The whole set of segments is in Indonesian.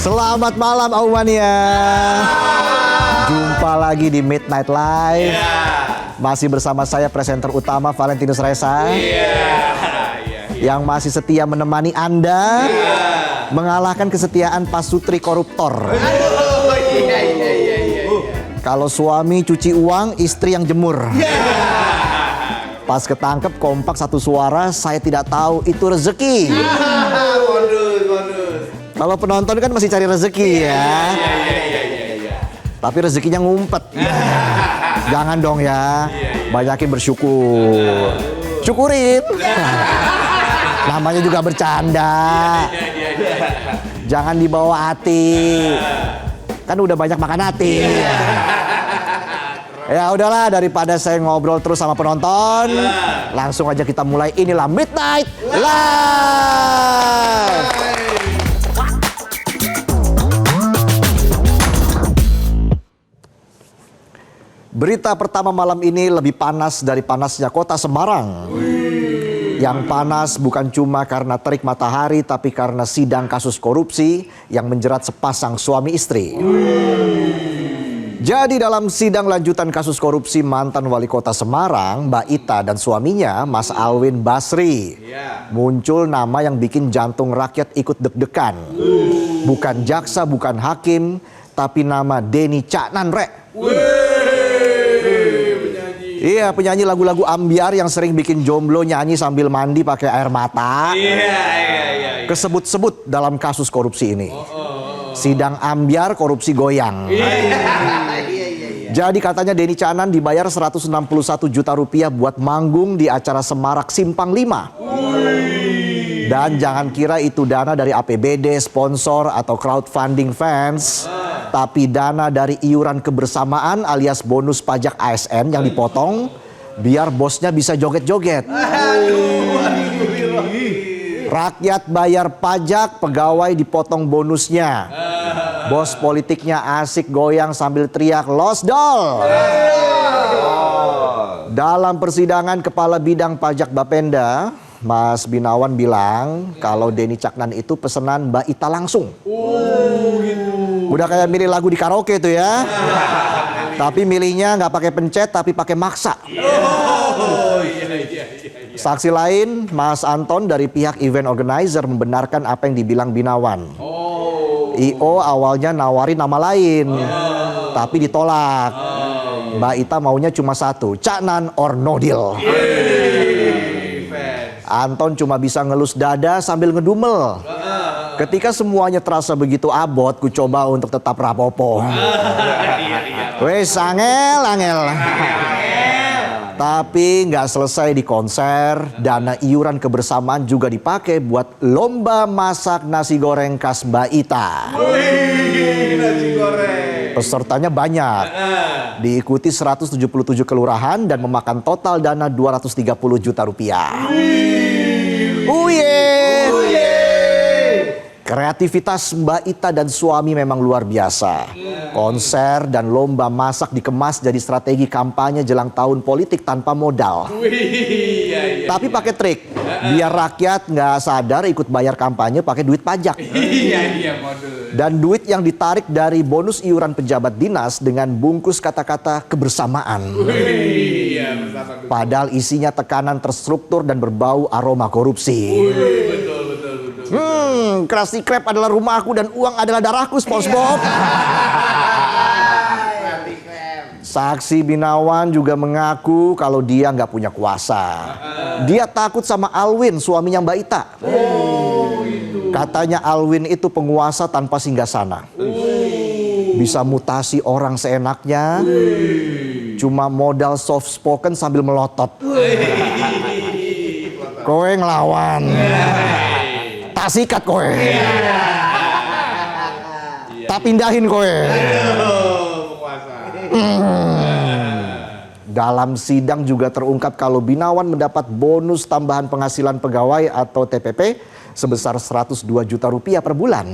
Selamat malam Aumania. Jumpa lagi di Midnight Live. Masih bersama saya presenter utama Valentinus Reza. Yang masih setia menemani Anda. Mengalahkan kesetiaan pasutri koruptor. Kalau suami cuci uang, istri yang jemur. Pas ketangkep kompak satu suara, saya tidak tahu itu rezeki. Kalau penonton kan masih cari rezeki ya. Tapi rezekinya ngumpet. Jangan dong ya. Banyakin bersyukur. Syukurin. Namanya juga bercanda. Jangan dibawa hati. Kan udah banyak makan hati. Ya udahlah, daripada saya ngobrol terus sama penonton, langsung aja kita mulai. Inilah Midnight Live. Berita pertama malam ini lebih panas dari panasnya kota Semarang. Yang panas bukan cuma karena terik matahari, tapi karena sidang kasus korupsi yang menjerat sepasang suami istri. Jadi dalam sidang lanjutan kasus korupsi mantan wali kota Semarang, Mbak Ita dan suaminya, Mas Alwin Basri, muncul nama yang bikin jantung rakyat ikut deg-degan. Bukan jaksa, bukan hakim, tapi nama Denny Caknan, Rek. Iya, penyanyi lagu-lagu ambiar yang sering bikin jomblo nyanyi sambil mandi pakai air mata. Kesebut-sebut dalam kasus korupsi ini. Sidang ambiar korupsi goyang. Jadi katanya Denny Caknan dibayar 161 juta rupiah buat manggung di acara Semarak Simpang 5. Dan jangan kira itu dana dari APBD, sponsor, atau crowdfunding fans. Tapi dana dari iuran kebersamaan alias bonus pajak ASN yang dipotong biar bosnya bisa joget-joget. Rakyat bayar pajak, pegawai dipotong bonusnya. Bos politiknya asik goyang sambil teriak losdol. Dalam persidangan Kepala Bidang Pajak Bapenda, Mas Binawan bilang kalau Denny Caknan itu pesanan Mbak Ita langsung. Udah kayak milih lagu di karaoke tuh ya. Tapi milihnya nggak pakai pencet tapi pakai maksa. Saksi lain, Mas Anton dari pihak event organizer membenarkan apa yang dibilang Binawan. IO awalnya nawarin nama lain, tapi ditolak. Mbak Ita maunya cuma satu, Caknan or no deal. Anton cuma bisa ngelus dada sambil ngedumel. Ketika semuanya terasa begitu abot, ku coba untuk tetap rapopo. Wes angel. Tapi nggak selesai di konser, dana iuran kebersamaan juga dipakai buat lomba masak nasi goreng khas Mbak Ita. Nasi goreng. Pesertanya banyak, diikuti 177 kelurahan dan memakan total dana 230 juta rupiah. Kreativitas Mbak Ita dan suami memang luar biasa. Konser dan lomba masak dikemas jadi strategi kampanye jelang tahun politik tanpa modal. Tapi pakai trik, biar rakyat nggak sadar ikut bayar kampanye pakai duit pajak. Dan duit yang ditarik dari bonus iuran pejabat dinas dengan bungkus kata-kata kebersamaan. Padahal isinya tekanan terstruktur dan berbau aroma korupsi. Krusty Krab adalah rumahku dan uang adalah darahku, SpongeBob. Saksi Binawan juga mengaku kalau dia nggak punya kuasa. Dia takut sama Alwin, suaminya Mbak Ita. Katanya Alwin itu penguasa tanpa singgasana. Bisa mutasi orang seenaknya. Cuma modal soft spoken sambil melotot. Kowe ngelawan. Tak sikat kowe. Tak pindahin kowe. Dalam sidang juga terungkap kalau Binawan mendapat bonus tambahan penghasilan pegawai atau TPP sebesar 102 juta rupiah per bulan.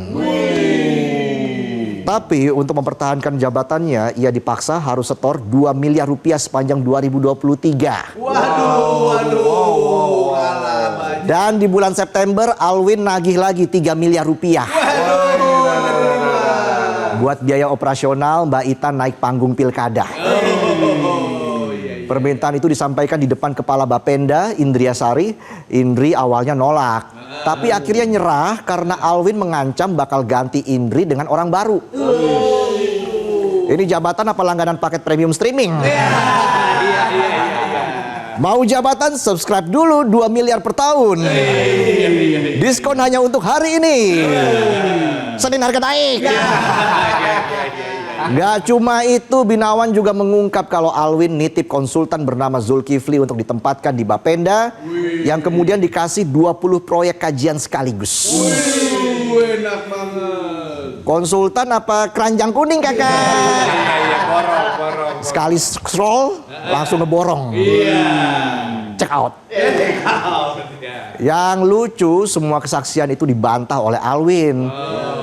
Tapi untuk mempertahankan jabatannya, ia dipaksa harus setor 2 miliar rupiah sepanjang 2023. Waduh. Dan di bulan September, Alwin nagih lagi 3 miliar rupiah. Buat biaya operasional, Mbak Ita naik panggung pilkada. Permintaan itu disampaikan di depan Kepala Bapenda, Indriasari. Indri awalnya nolak, tapi akhirnya nyerah karena Alwin mengancam bakal ganti Indri dengan orang baru. Ini jabatan apa langganan paket premium streaming? Mau jabatan? Subscribe dulu 2 miliar per tahun. Diskon hanya untuk hari ini. Senin harga naik. Gak cuma itu, Binawan juga mengungkap kalau Alwin nitip konsultan bernama Zulkifli untuk ditempatkan di Bapenda, yang kemudian dikasih 20 proyek kajian sekaligus. Enak banget. Konsultan apa keranjang kuning, kakak? Borong. Sekali scroll langsung ngeborong. Check out. Yang lucu, semua kesaksian itu dibantah oleh Alwin.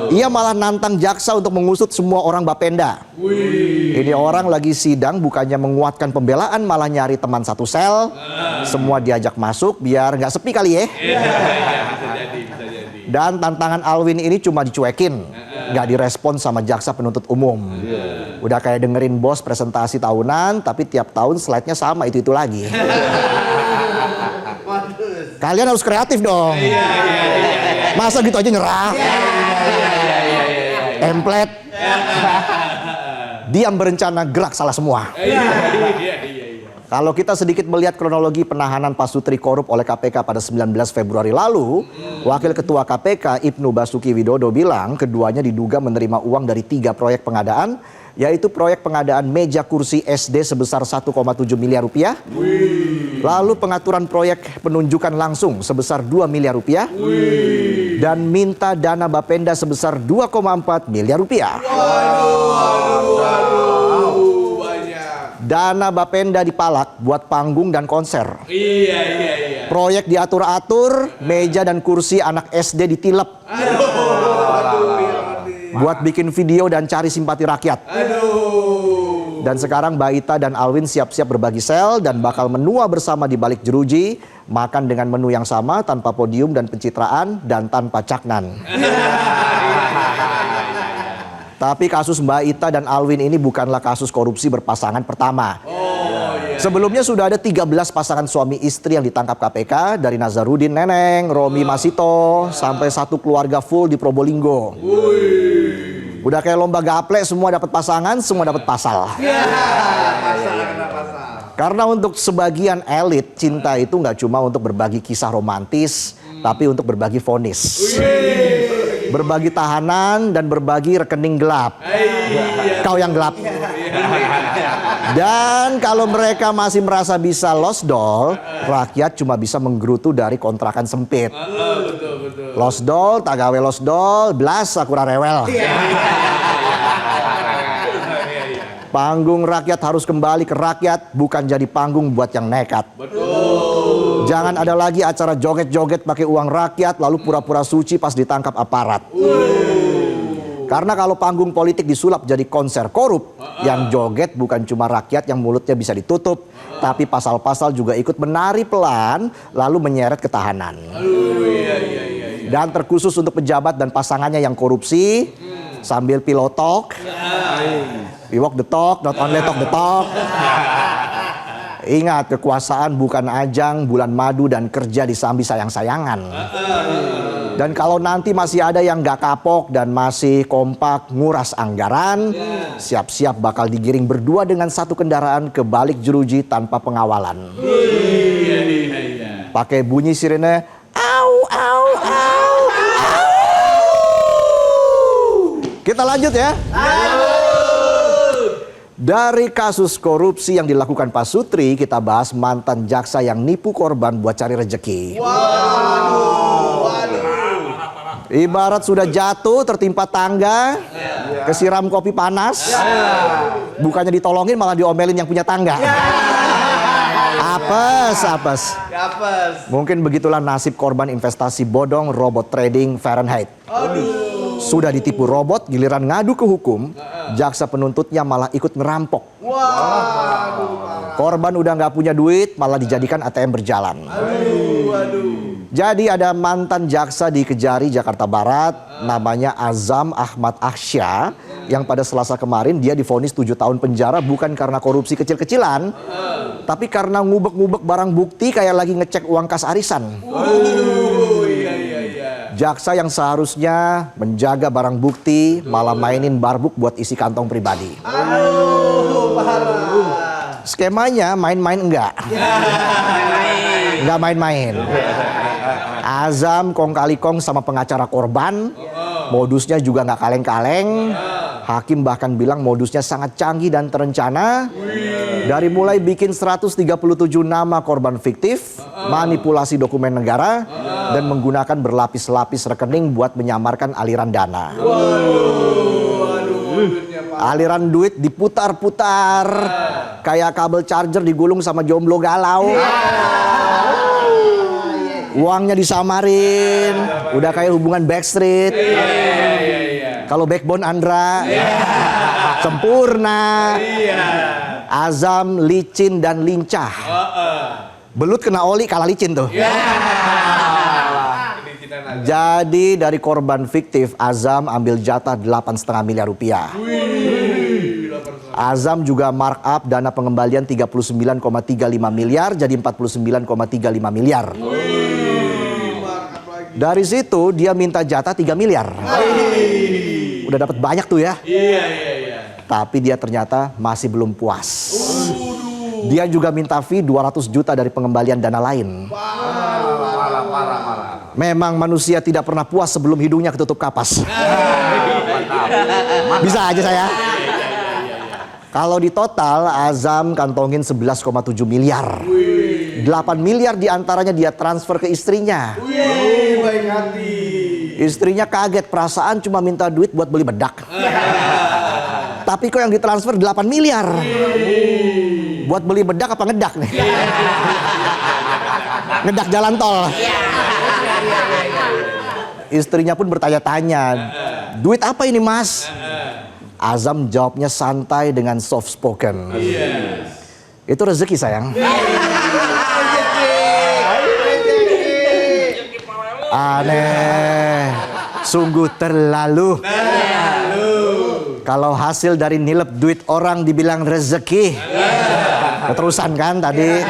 Ia malah nantang jaksa untuk mengusut semua orang Bapenda. Ini orang lagi sidang, bukannya menguatkan pembelaan, malah nyari teman satu sel. Semua diajak masuk biar nggak sepi kali ya. Bisa jadi. Dan tantangan Alwin ini cuma dicuekin, nggak direspon sama jaksa penuntut umum. Udah kayak dengerin bos presentasi tahunan, tapi tiap tahun slide-nya sama itu lagi. Kalian harus kreatif dong. Masa gitu aja nyerah? Template. Diam berencana, gerak salah semua. Kalau kita sedikit melihat kronologi penahanan Pasutri korup oleh KPK pada 19 Februari lalu, Wakil Ketua KPK Ibnu Basuki Widodo bilang keduanya diduga menerima uang dari 3 proyek pengadaan, yaitu proyek pengadaan meja kursi SD sebesar 1,7 miliar rupiah, lalu pengaturan proyek penunjukan langsung sebesar 2 miliar rupiah, dan minta dana Bapenda sebesar 2,4 miliar rupiah. Dana Bapenda dipalak buat panggung dan konser. Iya. Proyek diatur-atur, meja dan kursi anak SD ditilep. Buat bikin video dan cari simpati rakyat. Dan sekarang Mbak Ita dan Alwin siap-siap berbagi sel dan bakal menua bersama di balik jeruji, makan dengan menu yang sama tanpa podium dan pencitraan dan tanpa caknan. Tapi kasus Mbak Ita dan Alwin ini bukanlah kasus korupsi berpasangan pertama. Sebelumnya sudah ada 13 pasangan suami istri yang ditangkap KPK, dari Nazarudin Neneng, Romi Masito, sampai satu keluarga full di Probolinggo. Udah kayak lomba gaple, semua dapat pasangan, semua dapat pasal. Karena untuk sebagian elit, cinta itu nggak cuma untuk berbagi kisah romantis, tapi untuk berbagi vonis. Berbagi tahanan dan berbagi rekening gelap. Kau yang gelap. Dan kalau mereka masih merasa bisa lost doll, rakyat cuma bisa menggerutu dari kontrakan sempit. Lost doll, tagawe lost doll, belas sakura rewel. Panggung rakyat harus kembali ke rakyat, bukan jadi panggung buat yang nekat. Jangan ada lagi acara joget-joget pakai uang rakyat lalu pura-pura suci pas ditangkap aparat. Karena kalau panggung politik disulap jadi konser korup, yang joget bukan cuma rakyat yang mulutnya bisa ditutup, tapi pasal-pasal juga ikut menari pelan lalu menyeret ketahanan. Dan terkhusus untuk pejabat dan pasangannya yang korupsi, sambil pillow talk, we walk the talk, not only talk the talk. Ingat, kekuasaan bukan ajang bulan madu dan kerja disambi sayang-sayangan. Dan kalau nanti masih ada yang gak kapok dan masih kompak nguras anggaran, siap-siap bakal digiring berdua dengan satu kendaraan ke balik jeruji tanpa pengawalan. Pakai bunyi sirene, au, au, au, au. Kita lanjut ya. Dari kasus korupsi yang dilakukan Pasutri, kita bahas mantan jaksa yang nipu korban buat cari rejeki. Ibarat sudah jatuh, tertimpa tangga, kesiram kopi panas, bukannya ditolongin malah diomelin yang punya tangga. Apes. Mungkin begitulah nasib korban investasi bodong robot trading Fahrenheit. Sudah ditipu robot, giliran ngadu ke hukum, jaksa penuntutnya malah ikut ngerampok. Korban udah nggak punya duit, malah dijadikan ATM berjalan. Jadi ada mantan jaksa di Kejari, Jakarta Barat, namanya Azam Ahmad Ahsya, yang pada Selasa kemarin dia divonis 7 tahun penjara bukan karena korupsi kecil-kecilan, tapi karena ngubek-ngubek barang bukti kayak lagi ngecek uang kas arisan. Jaksa yang seharusnya menjaga barang bukti malah mainin barbuk buat isi kantong pribadi. Skemanya main-main enggak? Enggak main-main. Azam kong kali kong sama pengacara korban. Modusnya juga nggak kaleng-kaleng. Hakim bahkan bilang modusnya sangat canggih dan terencana. Dari mulai bikin 137 nama korban fiktif, manipulasi dokumen negara, dan menggunakan berlapis-lapis rekening buat menyamarkan aliran dana. Aliran duit diputar-putar kayak kabel charger digulung sama jomblo galau. Uangnya disamarin, udah kayak hubungan Backstreet. Kalau Backbone Andra, sempurna. Azam licin dan lincah. Belut kena oli kalah licin tuh. Jadi dari korban fiktif Azam ambil jatah 8,5 miliar rupiah. Azam juga markup dana pengembalian 39,35 miliar jadi 49,35 miliar. Dari situ dia minta jatah 3 miliar. Udah dapat banyak tuh ya. Tapi dia ternyata masih belum puas. Dia juga minta fee 200 juta dari pengembalian dana lain. Memang manusia tidak pernah puas sebelum hidungnya ketutup kapas. Bisa aja saya. Kalau di total Azam kantongin 11,7 miliar. 8 miliar diantaranya dia transfer ke istrinya. Baik hati. Istrinya kaget, perasaan cuma minta duit buat beli bedak. Tapi kok yang ditransfer 8 miliar. Buat beli bedak apa ngedak nih? Ngedak jalan tol. Istrinya pun bertanya-tanya, duit apa ini mas? Azam jawabnya santai dengan soft spoken. Itu rezeki sayang. Aneh, sungguh terlalu. Kalau hasil dari nilep duit orang dibilang rezeki. Keterusan kan tadi.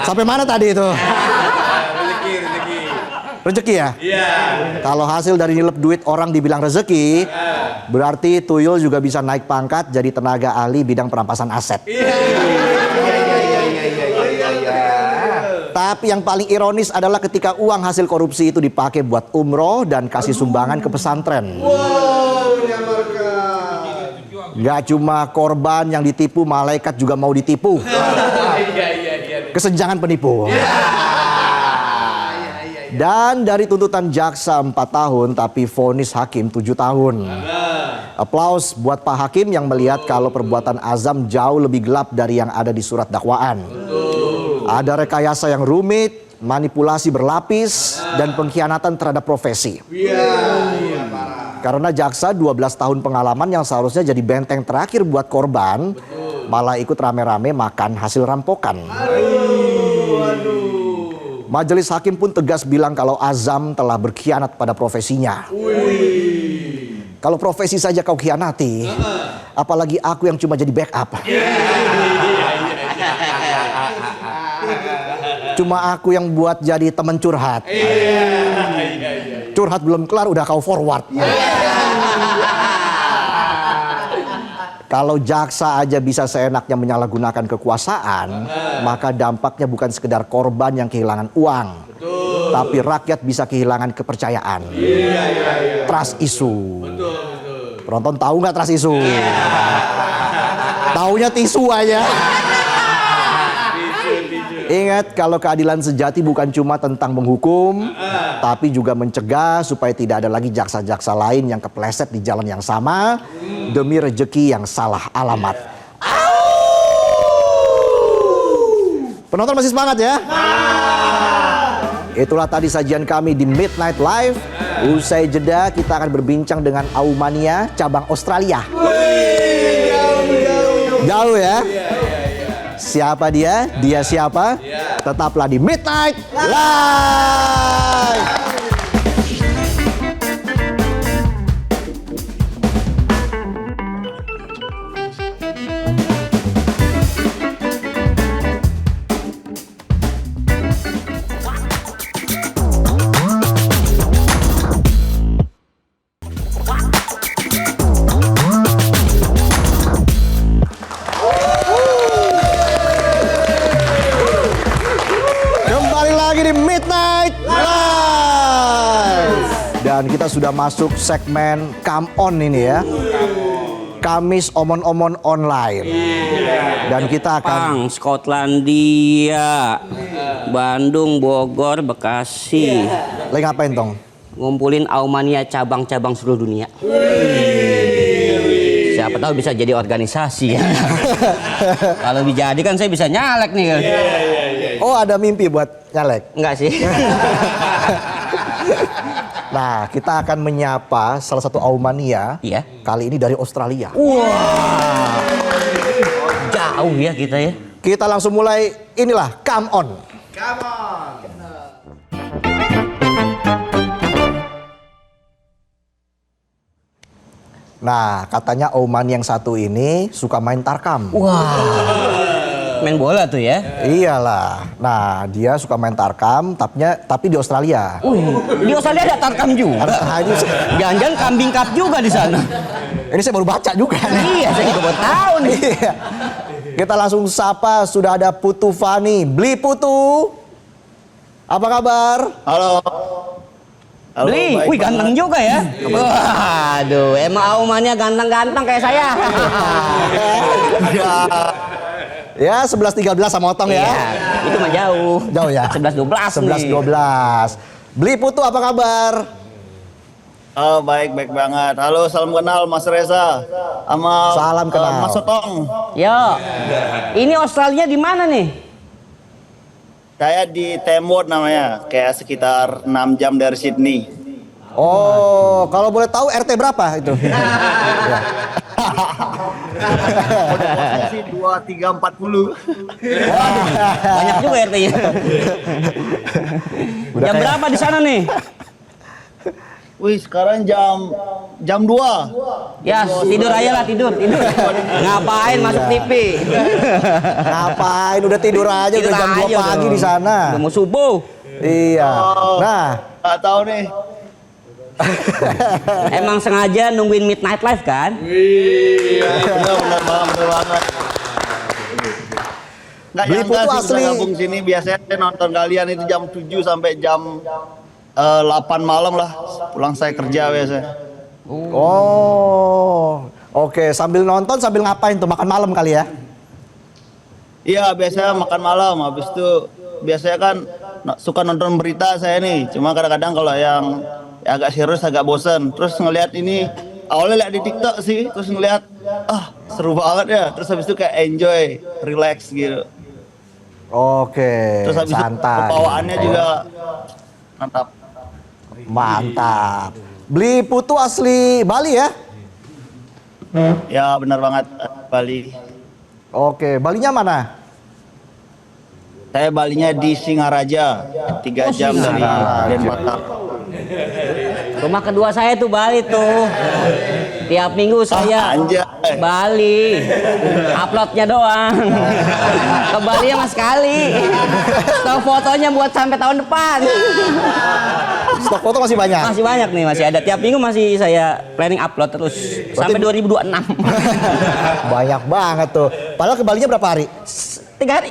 Sampai mana tadi itu? Rezeki ya? Iya. Kalau hasil dari nilep duit orang dibilang rezeki, berarti Tuyul juga bisa naik pangkat jadi tenaga ahli bidang perampasan aset. Tapi yang paling ironis adalah ketika uang hasil korupsi itu dipakai buat umroh dan kasih sumbangan ke pesantren. Gak cuma korban yang ditipu, malaikat juga mau ditipu. Kesenjangan penipu. Dan dari tuntutan jaksa 4 tahun tapi vonis hakim 7 tahun. Aplaus buat Pak Hakim yang melihat kalau perbuatan Azam jauh lebih gelap dari yang ada di surat dakwaan. Ada rekayasa yang rumit, manipulasi berlapis, dan pengkhianatan terhadap profesi. Karena jaksa 12 tahun pengalaman yang seharusnya jadi benteng terakhir buat korban, malah ikut rame-rame makan hasil rampokan. Majelis hakim pun tegas bilang kalau Azam telah berkhianat pada profesinya. Kalau profesi saja kau khianati, apalagi aku yang cuma jadi backup. Cuma aku yang buat jadi teman curhat. Curhat belum kelar udah kau forward. Kalau jaksa aja bisa seenaknya menyalahgunakan kekuasaan, maka dampaknya bukan sekedar korban yang kehilangan uang, tapi rakyat bisa kehilangan kepercayaan. Trust issue. Penonton tahu nggak trust issue? Taunya tisu aja. Ingat, kalau keadilan sejati bukan cuma tentang menghukum, tapi juga mencegah supaya tidak ada lagi jaksa-jaksa lain yang kepleset di jalan yang sama demi rejeki yang salah alamat. Penonton masih semangat ya? Itulah tadi sajian kami di Midnight Live. Usai jeda kita akan berbincang dengan Aumania cabang Australia. Jauh ya? Siapa dia? Dia siapa? Tetaplah di Midnight Live. Dan kita sudah masuk segmen Come On ini ya. Kamis Omon-Omon Online. Dan kita akan Pang, Skotlandia, Bandung, Bogor, Bekasi. lagi ngapain Tong? Ngumpulin Aumania cabang-cabang seluruh dunia. Siapa tahu bisa jadi organisasi ya. Kalau dijadi kan saya bisa nyalek nih. Oh, ada mimpi buat nyalek? Enggak sih. Nah, kita akan menyapa salah satu Aumania. Iya. Kali ini dari Australia. Wah. Jauh ya kita ya. Kita langsung mulai, inilah Come On. Nah, katanya Oman yang satu ini suka main tarkam. Wah. Main bola tuh ya. Iyalah. Nah, dia suka main tarkam, tapi di Australia. Di Australia ada tarkam juga. Nah, ini, Jangan-jangan kambing cup juga di sana. ini saya baru baca juga. Iya, saya juga baru tahu nih. Iya. Kita langsung sapa, sudah ada Putu Fani. Beli Putu. Apa kabar? Halo. Halo, Beli, baik wih ganteng banget. juga ya. Waduh, emang Aumannya ganteng-ganteng kayak saya. Ya, 11-13 sama Otong ya. Iya, itu mah jauh. Jauh ya? 11-12 nih. 11-12. Beli Putu apa kabar? Oh, baik banget. Halo, salam kenal Mas Reza. Sama Salam kenal. Mas Otong. Yo, ini Australia di mana nih? Saya di Temwood namanya, kayak sekitar 6 jam dari Sydney. Oh, kalau boleh tahu RT berapa itu? Ya. Kode-kodenya sih 2340. Banyak juga RT-nya. Udah Jam kayak- berapa di sana nih? Wih, sekarang jam 2. Ya, tidur aja lah, tidur. Ngapain masuk TV? Ngapain? Udah tidur aja, udah jam 2 aja pagi dong. di sana. Udah mau subuh. Iya. Nah, Nggak tahu nih. Emang sengaja nungguin midnight live kan? Bener banget. Nggak Beli nyangka Putu sih asli. bisa gabung sini. Biasanya saya nonton kalian itu jam 7 sampai jam 8 malam lah. Pulang saya kerja biasanya. oh, oke. Sambil nonton, sambil ngapain tuh? Makan malam kali ya? Iya, biasanya makan malam. Habis itu biasanya kan suka nonton berita saya nih. Cuma kadang-kadang kalau yang agak serius, agak bosen. Terus ngelihat ini, awalnya lihat di TikTok sih. Terus ngelihat, seru banget ya. Terus habis itu kayak enjoy, relax gitu. Oke, Terus habis itu santai. bawaannya juga mantap. Mantap. Beli Putu asli Bali ya? Ya benar banget, Bali. Oke, Balinya mana? Saya Balinya di Singaraja, 3 jam dari Denpasar. Rumah kedua saya tuh Bali tuh. Tiap minggu saya Anjay. Bali. Uploadnya doang. Ke Bali mas sekali. Stok fotonya buat sampai tahun depan. Stok foto masih banyak. Masih banyak nih, masih ada. Tiap minggu masih saya planning upload terus sampai 2026. Banyak banget tuh. Padahal ke Balinya berapa hari? 3 hari.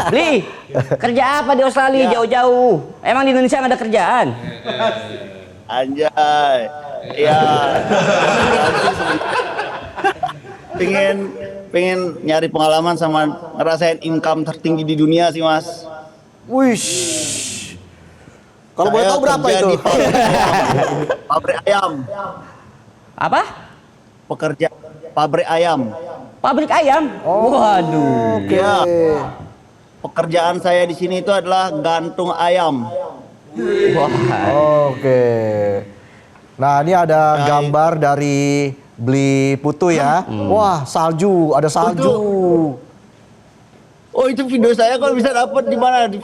Beli, kerja apa di Australia jauh-jauh? Emang di Indonesia nggak ada kerjaan? Anjay. Ya. pengen nyari pengalaman sama ngerasain income tertinggi di dunia sih, Mas. Wish. Kalau boleh Saya tahu berapa kerja itu? di pabrik ayam. Apa? Pekerja pabrik ayam. Pabrik ayam? Waduh. Oke. Ya. Pekerjaan saya di sini itu adalah gantung ayam. Wah. Oke. Nah, ini ada gambar dari Beli Putu ya. Wah, salju, ada salju. Oh, itu video saya kalau bisa dapat di mana? Di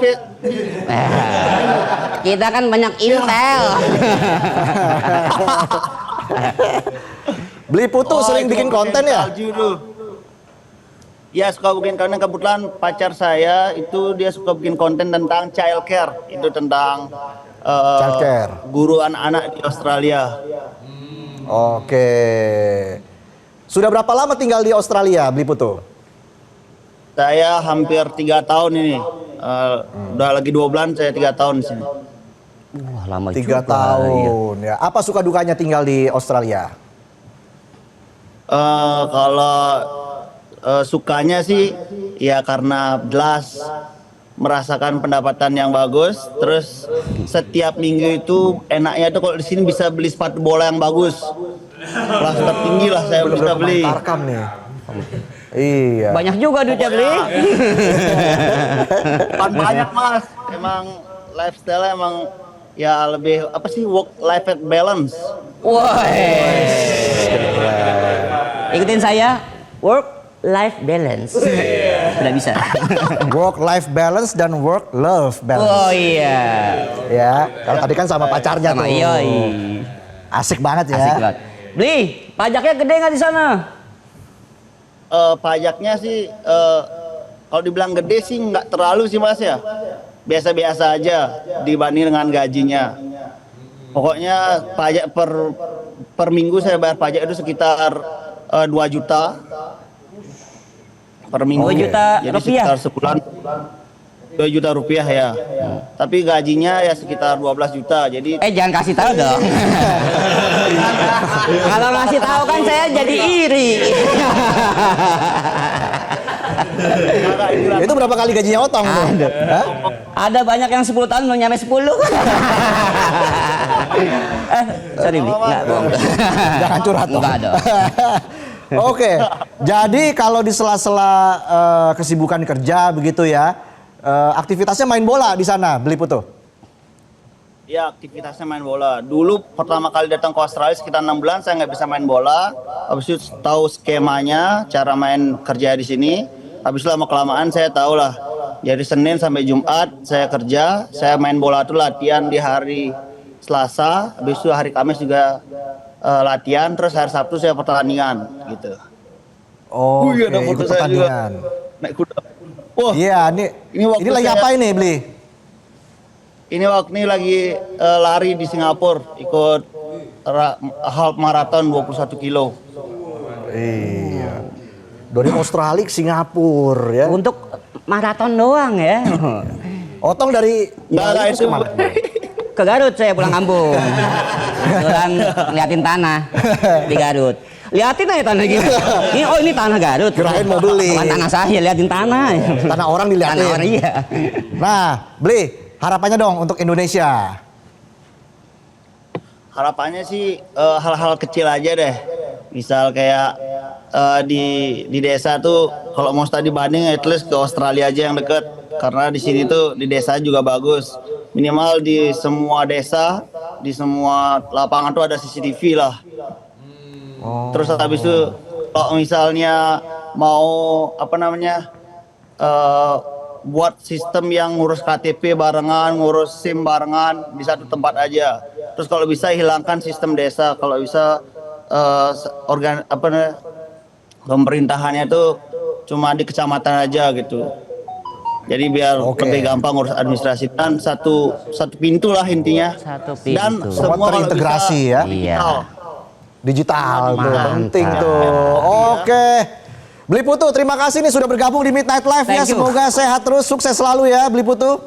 Kita kan banyak intel. Beli Putu sering itu bikin pakai konten ya? salju tuh. Ya, suka bikin konten. Kebetulan pacar saya itu dia suka bikin konten tentang child care. Itu tentang Child care. guru anak-anak di Australia. Oke. Sudah berapa lama tinggal di Australia, Beli Putu? Saya hampir 3 tahun ini. Udah lagi 2 bulan saya 3 tahun di sini. Wah, lama 3 juga. Iya. tahun ya. Apa suka dukanya tinggal di Australia? Kalau sukanya sih ya karena jelas merasakan pendapatan yang bagus, terus setiap minggu itu enaknya tuh kalau di sini bisa beli sepatu bola yang bagus, kelas tertinggi lah saya bisa Bener-bener beli. pemain Tarkam nih. Iya. Banyak juga duitnya beli. Bukan banyak mas, emang lifestyle emang ya lebih apa sih work life balance. Wah. Ikutin saya, work life balance. Sudah bisa. Work life balance dan work love balance. Oh iya. Ya, kalau tadi kan sama pacarnya Sama tuh. Yoi. Asik banget ya. Asik banget. Beli, pajaknya gede nggak di sana? Pajaknya sih kalau dibilang gede sih nggak terlalu sih mas ya, biasa-biasa aja dibanding dengan gajinya. Pokoknya pajak per minggu saya bayar pajak itu sekitar 2 juta per minggu. 2 juta Jadi rupiah? sekitar sebulan 2 juta rupiah ya. Tapi gajinya ya sekitar 12 juta. Jadi Jangan kasih tahu dong. Kalau ngasih tahu kan saya jadi iri. Itu berapa kali gajinya Otong tuh? Hah? Ada banyak yang 10 tahun belum nyampe 10. Sorry Bli, enggak bohong. Jangan curhat dong. Enggak dong. Oke, jadi kalau di sela-sela kesibukan kerja begitu ya, aktivitasnya main bola di sana, Beli Putu? ya aktivitasnya main bola. Dulu pertama kali datang ke Australia sekitar 6 bulan saya nggak bisa main bola. Habis itu tahu skemanya, cara main kerja di sini. Habis itu lama kelamaan saya tahu lah. Jadi Senin sampai Jumat saya kerja, saya main bola tuh latihan di hari Selasa, habis itu hari Kamis juga latihan, terus hari Sabtu saya pertandingan gitu. Oh, Wih, ada ikut foto saya juga. pertandingan. Naik kuda. Wah, Iya, Ini waktu ini lagi saya- apa ini, Beli? ini waktu ini lagi lari di Singapura, ikut half marathon 21 kilo. Iya. Dari Australia ke Singapura ya. Untuk maraton doang ya. Otong dari Enggak, terus itu. kemana? Ke Garut saya pulang kampung. Kebetulan ngeliatin tanah di Garut. Liatin aja tanah gitu. Ini tanah Garut. Kirain mau beli. Bukan tanah saya, liatin tanah. Tanah orang dilihatin. Tanah orang iya. Nah, Beli, harapannya dong untuk Indonesia. Harapannya sih hal-hal kecil aja deh. Misal kayak di desa tuh kalau mau studi banding at least ke Australia aja yang deket. Karena di sini tuh di desa juga bagus. Minimal di semua desa, di semua lapangan tuh ada CCTV lah. Terus habis itu kalau misalnya mau apa namanya buat sistem yang ngurus KTP barengan, ngurus SIM barengan di satu tempat aja. Terus kalau bisa hilangkan sistem desa, kalau bisa pemerintahannya tuh cuma di kecamatan aja gitu. Jadi biar Oke. lebih gampang ngurus administrasi dan satu pintu lah intinya. Satu pintu. Dan Semua semua kalau terintegrasi bisa ya. digital. Digital tuh, Mantap. penting tuh. Oke. Beli Putu, terima kasih nih sudah bergabung di Midnight Live ya. Thank you. Semoga sehat terus, sukses selalu ya Beli Putu.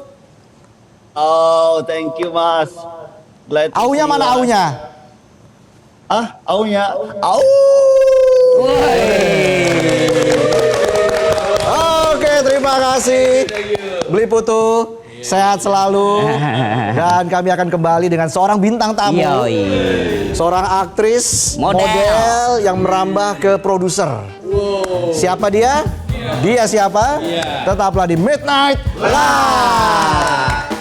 Oh, thank you Mas. Glad to Aunya see you, mana Mas. aunya? Aunya. Au. Oke, terima kasih. Beli Putu, sehat selalu. Dan kami akan kembali dengan seorang bintang tamu. Yoi. Seorang aktris, Model. model yang merambah ke produser. Siapa dia? Dia siapa? Tetaplah di Midnight Live.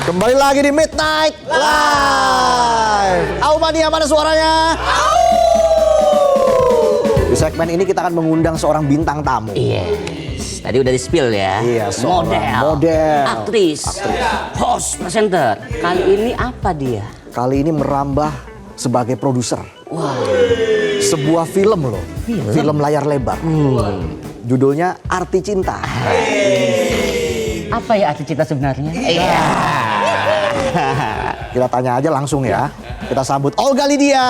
Kembali lagi di Midnight Live. Mania, mana suaranya? Di segmen ini kita akan mengundang seorang bintang tamu. Yes. Tadi udah di-spill ya. Iya, seorang model, model. aktris, host, presenter. Kali ini apa dia? Kali ini merambah sebagai produser. Wah. sebuah film loh, film layar lebar. Judulnya Arti Cinta. Apa ya arti cinta sebenarnya? Iya. Kita tanya aja langsung ya. Kita sambut Olga Lydia.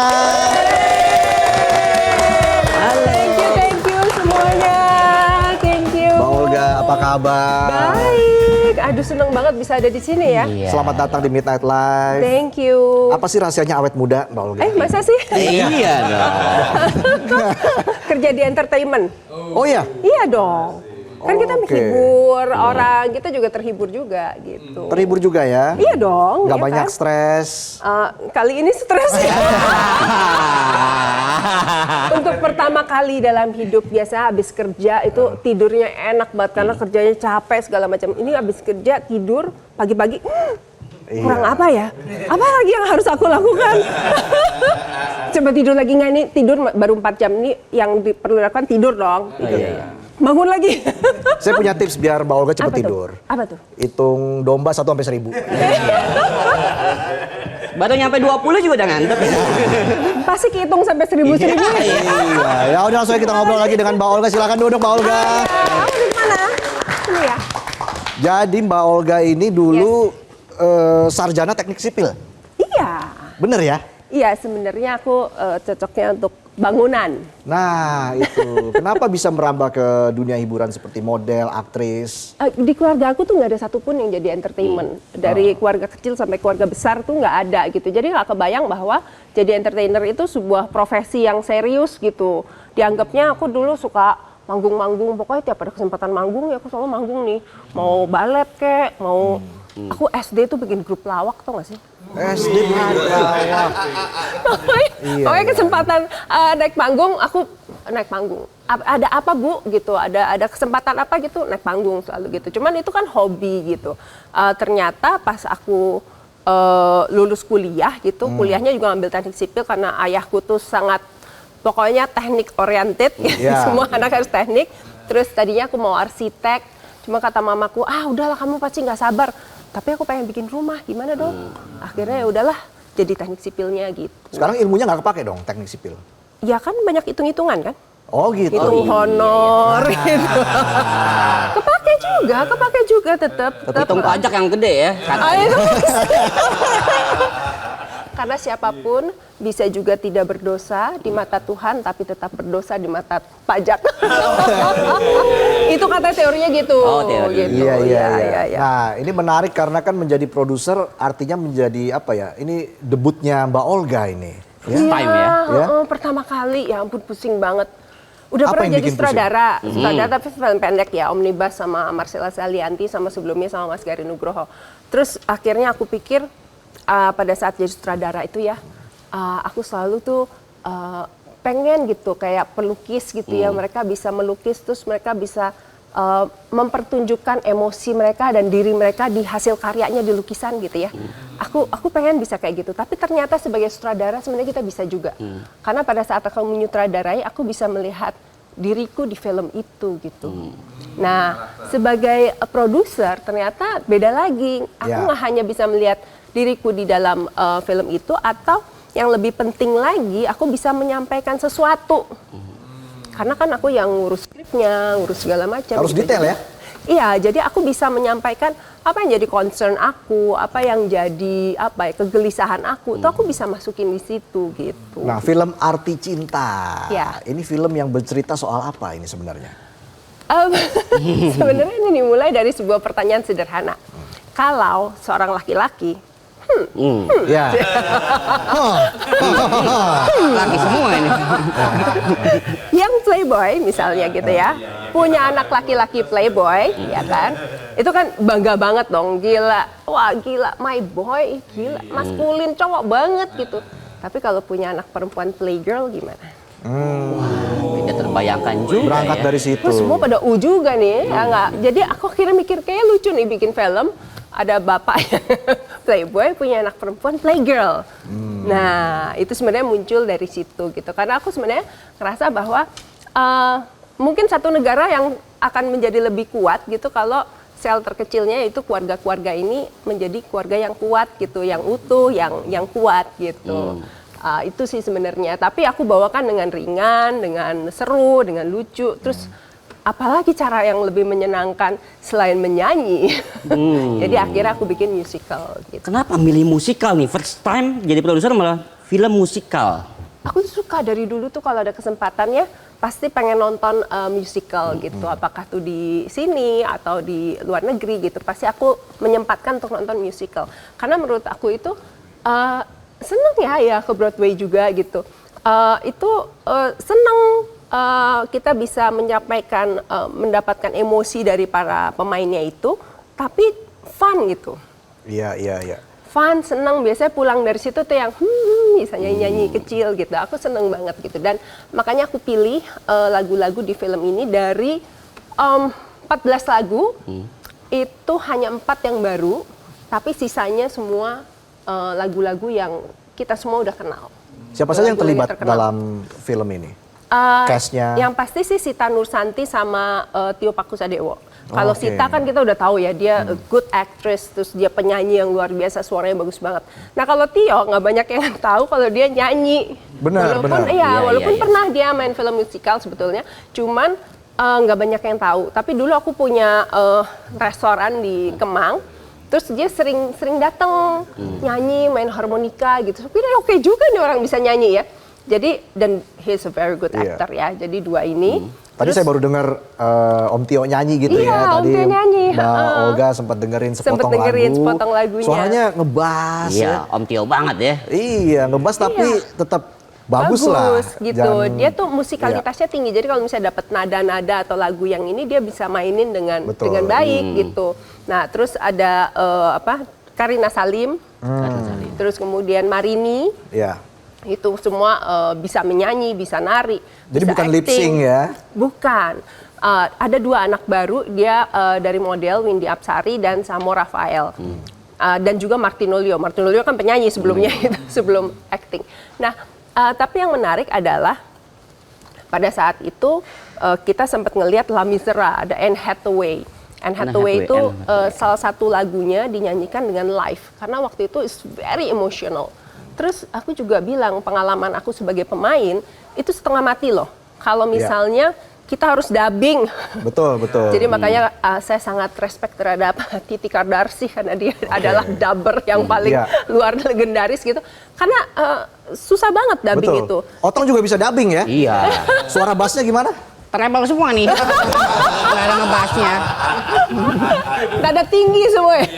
Thank you semuanya. Thank you. Mbak Olga, apa kabar? Baik. Aduh, seneng banget bisa ada di sini ya. Iya. Selamat datang di Midnight Live. Thank you. Apa sih rahasianya awet muda, Mbak Olga? Masa sih? Iya dong. Kerja di entertainment. Oh iya, Iya dong. Kan kita Oke. menghibur orang, kita juga terhibur juga gitu. terhibur juga ya? Iya dong. Nggak iya banyak kan? stres. Kali ini stres ya. Untuk pertama kali dalam hidup biasa habis kerja itu tidurnya enak banget karena kerjanya capek segala macam. Ini habis kerja tidur pagi-pagi kurang Iya. apa ya? Apa lagi yang harus aku lakukan? Coba tidur lagi nggak nih? Tidur baru 4 jam ini yang perlu dilakukan tidur dong. Tidur. Bangun lagi. Saya punya tips biar Mbak Olga cepat Apa tuh? tidur. Apa tuh? Hitung domba 1 sampai 1000. Baru nyampe 20 juga udah ngantuk. Pasti kehitung sampai 1000. Iya, ya udah langsung aja kita ngobrol lagi dengan Mbak Olga. Silakan duduk Mbak Olga. Di mana? Ini ya. Jadi Mbak Olga ini dulu sarjana teknik sipil. Iya. Bener ya? Iya, sebenarnya aku cocoknya untuk bangunan. Nah itu, kenapa bisa merambah ke dunia hiburan seperti model, aktris? Di keluarga aku tuh nggak ada satupun yang jadi entertainment. Dari keluarga kecil sampai keluarga besar tuh nggak ada gitu. Jadi nggak kebayang bahwa jadi entertainer itu sebuah profesi yang serius gitu. Dianggapnya aku dulu suka manggung-manggung. Pokoknya tiap ada kesempatan manggung ya aku selalu manggung nih. Mau balet kek, mau... Aku SD tuh bikin grup lawak tau gak sih? SD berlawak. Iya, Pokoknya iya. kesempatan naik panggung, aku naik panggung. Ada apa Bu gitu? Ada kesempatan apa gitu naik panggung selalu gitu. Cuman itu kan hobi gitu. Ternyata pas aku lulus kuliah gitu, kuliahnya juga ngambil teknik sipil karena ayahku tuh sangat pokoknya teknik oriented. Iya. Semua anak harus teknik. Terus tadinya aku mau arsitek. Cuma kata mamaku, udahlah kamu pasti nggak sabar. Tapi aku pengen bikin rumah, gimana dong? Akhirnya ya udahlah, jadi teknik sipilnya gitu. Sekarang ilmunya nggak kepake dong teknik sipil? Ya kan banyak hitung-hitungan kan? Oh gitu. Hitung honor gitu. Kepake juga tetap. Hitung pajak yang gede ya. Karena siapapun bisa juga tidak berdosa di mata Tuhan, tapi tetap berdosa di mata pajak. Itu kata teorinya gitu. Oh, teori. Gitu. Iya. Nah, ini menarik karena kan menjadi produser artinya menjadi apa ya? Ini debutnya Mbak Olga ini. Ya? Time ya. Ya. Pertama kali, ya ampun pusing banget. Udah Apa pernah yang jadi bikin sutradara, tapi film pendek ya, Omnibus sama Marcella Salianti, sama sebelumnya sama Mas Gari Nugroho. Terus akhirnya aku pikir pada saat jadi sutradara itu ya, aku selalu tuh pengen gitu kayak pelukis gitu ya, mereka bisa melukis terus mereka bisa mempertunjukkan emosi mereka dan diri mereka di hasil karyanya di lukisan gitu ya. Aku pengen bisa kayak gitu, tapi ternyata sebagai sutradara sebenarnya kita bisa juga. Karena pada saat aku menyutradarai, aku bisa melihat diriku di film itu gitu. Nah, sebagai produser ternyata beda lagi. Aku nggak hanya bisa melihat diriku di dalam film itu, atau yang lebih penting lagi, aku bisa menyampaikan sesuatu. Karena kan aku yang ngurus skripnya, ngurus segala macam. Harus gitu. detail ya? Iya, jadi aku bisa menyampaikan apa yang jadi concern aku, apa yang jadi kegelisahan aku, itu aku bisa masukin di situ gitu. Nah, film Arti Cinta. Ya. Ini film yang bercerita soal apa ini sebenarnya? Sebenarnya ini dimulai dari sebuah pertanyaan sederhana. Kalau seorang laki-laki Ya. Laki semua ini. yang playboy misalnya gitu ya, punya anak laki-laki playboy, ya kan? Itu kan bangga banget dong, gila. Wah, gila, my boy, gila, maskulin, cowok banget gitu. Tapi kalau punya anak perempuan playgirl gimana? Tidak terbayangkan juga. Berangkat ya. dari situ. Terus semua pada juga nih, ya nggak? Jadi aku akhirnya mikir kayak lucu nih bikin film. Ada bapak yang playboy punya anak perempuan playgirl. Nah, itu sebenarnya muncul dari situ gitu. Karena aku sebenarnya ngerasa bahwa mungkin satu negara yang akan menjadi lebih kuat gitu kalau sel terkecilnya itu keluarga-keluarga ini menjadi keluarga yang kuat gitu, yang utuh, yang kuat gitu. Itu sih sebenarnya. Tapi aku bawakan dengan ringan, dengan seru, dengan lucu. Terus apalagi cara yang lebih menyenangkan selain menyanyi. Jadi akhirnya aku bikin musical gitu. Kenapa milih musikal nih? First time jadi produser malah film musikal. Aku suka dari dulu tuh kalau ada kesempatannya pasti pengen nonton musical gitu. Apakah tuh di sini atau di luar negeri gitu. Pasti aku menyempatkan untuk nonton musical. Karena menurut aku itu seneng ya ke Broadway juga gitu. Seneng kita bisa menyampaikan, mendapatkan emosi dari para pemainnya itu, tapi fun gitu. Iya. Fun, seneng, biasanya pulang dari situ tuh yang bisa nyanyi-nyanyi kecil gitu. Aku seneng banget gitu. Dan makanya aku pilih lagu-lagu di film ini dari 14 lagu, itu hanya 4 yang baru, tapi sisanya semua lagu-lagu yang kita semua udah kenal. Siapa saja yang Lagu-lagu terlibat terkenal. dalam film ini? Cast-nya? Yang pasti sih Sita Nursanti sama Tio Pakusadewo. Kalau Oke. Sita kan kita udah tahu ya, dia a good actress, terus dia penyanyi yang luar biasa, suaranya bagus banget. Nah kalau Tio nggak banyak yang tahu kalau dia nyanyi. Benar. Walaupun pernah dia main film musikal sebetulnya, cuman nggak banyak yang tahu. Tapi dulu aku punya restoran di Kemang. Terus dia sering datang nyanyi, main harmonika gitu. Tapi dia oke juga nih orang bisa nyanyi ya. Jadi dan he's a very good Iya. actor ya. Jadi dua ini. Tadi saya baru dengar Om Tio nyanyi gitu Iya, ya. Om Tadi Tio nyanyi, Mbak Olga sempat dengerin sepotong lagu. Suaranya ngebas Iya, ya. Om Tio banget ya. Iya, ngebas tapi tetap bagus lah. gitu. Jangan- Dia tuh musikalitasnya tinggi. Jadi kalau misalnya dapat nada-nada atau lagu yang ini dia bisa mainin dengan Betul. dengan baik gitu. Nah, terus ada Karina Salim. Terus kemudian Marini. Iya. Itu semua bisa menyanyi, bisa nari. Jadi bisa bukan lip acting. sync ya? Bukan. Ada 2 anak baru, dia dari model Windy Apsari dan Samo Rafael. Dan juga Martinolio. Martinolio kan penyanyi sebelumnya gitu, sebelum acting. Nah, tapi yang menarik adalah pada saat itu kita sempat ngelihat La Misera, ada Anne Hathaway. Anne Hathaway itu salah satu lagunya dinyanyikan dengan live karena waktu itu is very emotional. Terus aku juga bilang pengalaman aku sebagai pemain itu setengah mati loh. Kalau misalnya kita harus dubbing. Betul. Jadi makanya saya sangat respect terhadap Titi Kardarsi karena dia adalah dubber yang paling luar legendaris gitu. Karena susah banget dubbing itu. Otong juga bisa dubbing ya? Iya. Suara bassnya gimana? Treble semua nih. Cara ngebahasnya. Nada tinggi semua ya.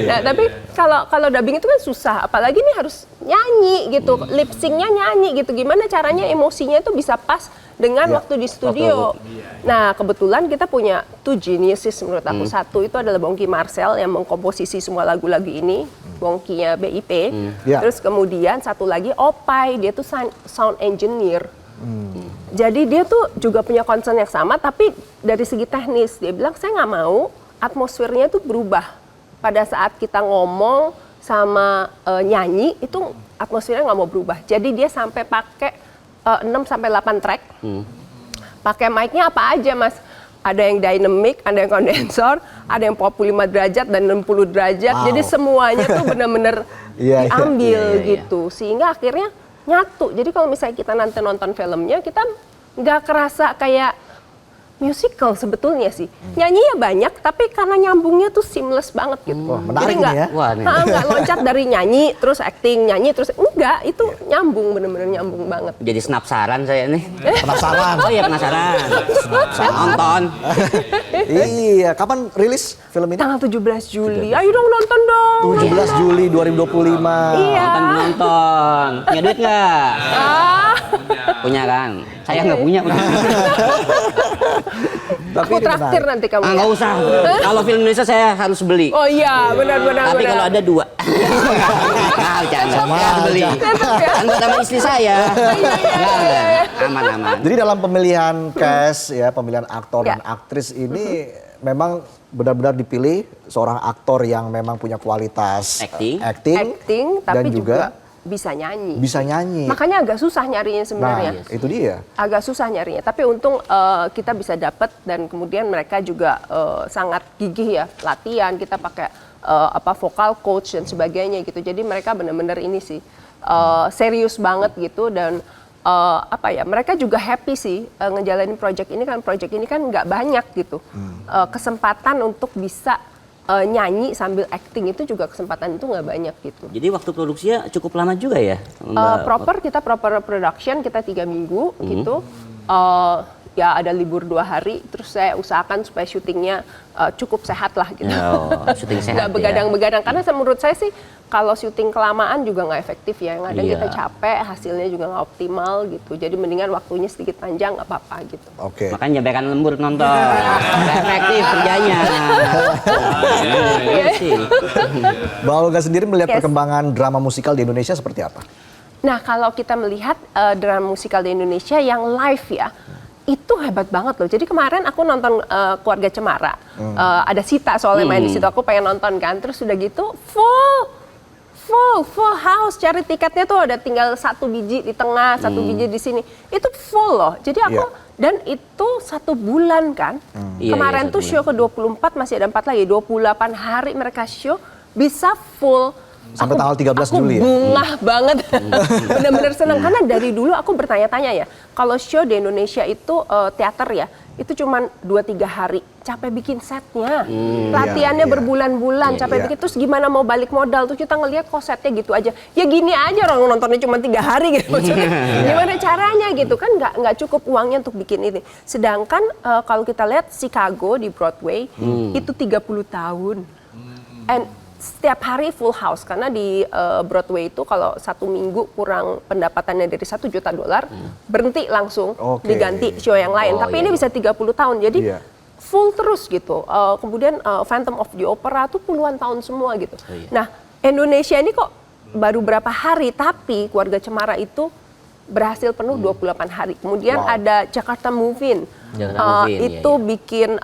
Nah, tapi kalau dubbing itu kan susah, apalagi nih harus nyanyi gitu, lip syncnya nyanyi gitu. Gimana caranya emosinya itu bisa pas dengan waktu di studio. Nah, kebetulan kita punya 2 geniuses menurut aku. Satu itu adalah Bongki Marcel yang mengkomposisi semua lagu-lagu ini, Bongkinya BIP. Terus kemudian satu lagi Opai, dia tuh sound engineer. Jadi dia tuh juga punya concern yang sama, tapi dari segi teknis dia bilang saya nggak mau atmosfernya tuh berubah pada saat kita ngomong sama nyanyi itu atmosfernya nggak mau berubah. Jadi dia sampai pakai 6 sampai 8 track, pakai mic-nya apa aja mas? Ada yang dynamic, ada yang kondensor, ada yang 45 derajat dan 60 derajat. Jadi semuanya tuh benar-benar diambil gitu, sehingga akhirnya nyatu. Jadi kalau misalnya kita nanti nonton filmnya, kita nggak kerasa kayak musical sebetulnya sih. Nyanyinya banyak, tapi karena nyambungnya tuh seamless banget gitu. Wah, menarik jadi nggak, nih ya. Wah, nih. nggak loncat dari nyanyi terus acting, nyanyi terus enggak. Itu nyambung, bener-bener nyambung banget. Jadi senapsaran saya nih. Penasaran? Oh iya penasaran. Saya nonton. Iya, kapan rilis film ini? Tanggal 17 Juli, ayo dong nonton dong. 17 Juli 2025. Iya. Nonton. Punya duit nggak? Ah, Punya kan? Saya nggak punya. Tapi aku ini traktir menarik. nanti kamu. Ah, ya. nggak usah. Kalau film Indonesia saya harus beli. Oh iya, benar-benar. Tapi kalau ada 2. Nah, jangan. Saya harus beli. Kan buat sama istri saya. Nggak. Aman-aman. Jadi dalam pemilihan cast ya, pemilihan aktor dan aktris ini memang benar-benar dipilih seorang aktor yang memang punya kualitas Acting. acting, dan tapi juga juga bisa nyanyi. bisa nyanyi. Makanya agak susah nyarinya Nah, sebenarnya. itu dia. Agak susah nyarinya, tapi untung kita bisa dapat dan kemudian mereka juga sangat gigih ya latihan. Kita pakai vocal coach dan sebagainya gitu. Jadi mereka benar-benar ini sih serius banget gitu dan mereka juga happy sih ngejalanin project ini kan nggak banyak gitu. Kesempatan untuk bisa nyanyi sambil acting itu juga kesempatan itu nggak banyak gitu. Jadi waktu produksinya cukup lama juga ya? Kita proper production kita 3 minggu gitu. Ya ada libur 2 hari, terus saya usahakan supaya syutingnya cukup sehat lah gitu. Syuting sehat Nggak begadang-begadang, karena menurut saya sih kalau syuting kelamaan juga nggak efektif ya. Yang ada kita capek, hasilnya juga nggak optimal gitu. Jadi mendingan waktunya sedikit panjang nggak apa-apa gitu. Oke. Makanya jabekan lembur nonton, nggak efektif kerjanya. Iya sih. Mbak Olga sendiri melihat perkembangan drama musikal di Indonesia seperti apa? Nah kalau kita melihat drama musikal di Indonesia yang live ya, itu hebat banget loh. Jadi kemarin aku nonton Keluarga Cemara, ada Sita soalnya main di situ. Aku pengen nonton kan, terus udah gitu full house. Cari tiketnya tuh ada tinggal 1 biji di tengah, 1 biji di sini. Itu full loh. Jadi aku dan itu 1 bulan kan. Kemarin tuh show ke 24 masih ada 4 lagi. 28 hari mereka show bisa full. Sampai tanggal 13 Juli ya? Aku bungah banget. Bener-bener senang. Karena dari dulu aku bertanya-tanya ya. Kalau show di Indonesia itu teater ya. Itu cuma 2-3 hari. Capek bikin setnya. Latihannya berbulan-bulan. Capek bikin. Terus gimana mau balik modal. Terus kita ngeliat kok setnya gitu aja. Ya gini aja orang nontonnya cuma 3 hari gitu. Gimana caranya gitu. Kan nggak cukup uangnya untuk bikin ini. Sedangkan kalau kita lihat Chicago di Broadway. Itu 30 tahun. And setiap hari full house karena di Broadway itu kalau 1 minggu kurang pendapatannya dari $1 juta berhenti langsung diganti show yang lain. Tapi ini bisa 30 tahun jadi full terus gitu. Kemudian Phantom of the Opera tuh puluhan tahun semua gitu. Nah Indonesia ini kok baru berapa hari tapi Keluarga Cemara itu berhasil penuh 28 hari. Kemudian ada Jakarta Move-In. Itu bikin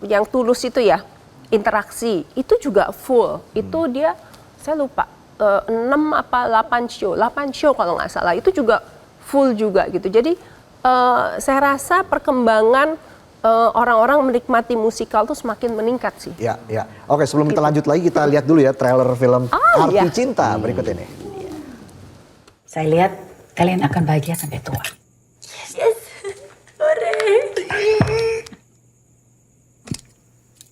yang Tulus itu ya. Interaksi itu juga full. Itu dia saya lupa 6 apa 8 show kalau nggak salah. Itu juga full juga gitu. Jadi saya rasa perkembangan orang-orang menikmati musikal tuh semakin meningkat sih. Ya. Oke, sebelum kita lanjut lagi kita lihat dulu ya trailer film Arti Cinta berikut ini. Saya lihat kalian akan bahagia sampai tua. Yes. Hore.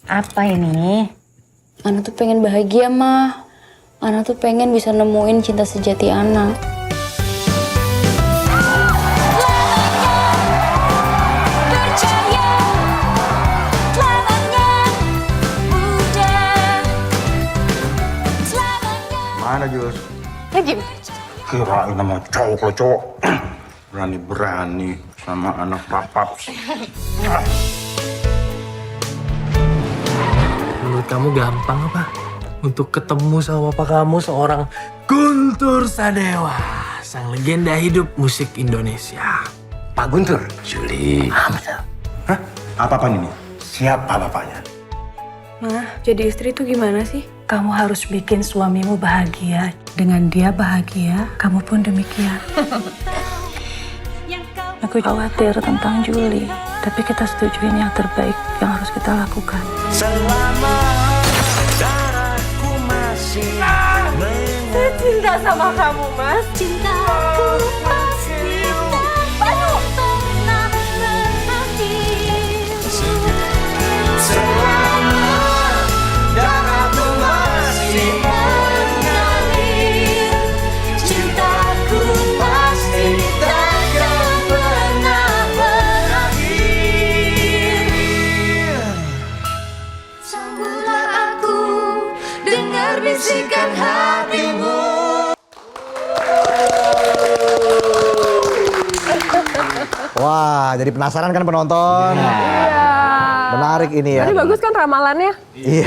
Apa ini? Ana tuh pengen bahagia, mah. Ana tuh pengen bisa nemuin cinta sejati Ana. Mana Jus? Jim. Kirain sama cowok lo cowok. Berani-berani sama anak papaps. Menurut kamu gampang apa? Untuk ketemu sama papa kamu seorang Guntur Sadewa, sang legenda hidup musik Indonesia. Pak Guntur? Juli. Betul. Hah? Apa-apaan ini? Siapa bapaknya? Mah, jadi istri tuh gimana sih? Kamu harus bikin suamimu bahagia. Dengan dia bahagia, kamu pun demikian. Aku khawatir tentang Juli, tapi kita setujuin yang terbaik yang harus kita lakukan. Saya cinta sama kamu, Mas. Cintaku pasti tak pernah berakhir. Selama darahku masih mengalir, cintaku pasti takkan pernah berakhir. Sambutlah aku, dengar bisikan hatimu. Wah, jadi penasaran kan penonton? Menarik ini ya. Tadi bagus kan ramalannya? Iya.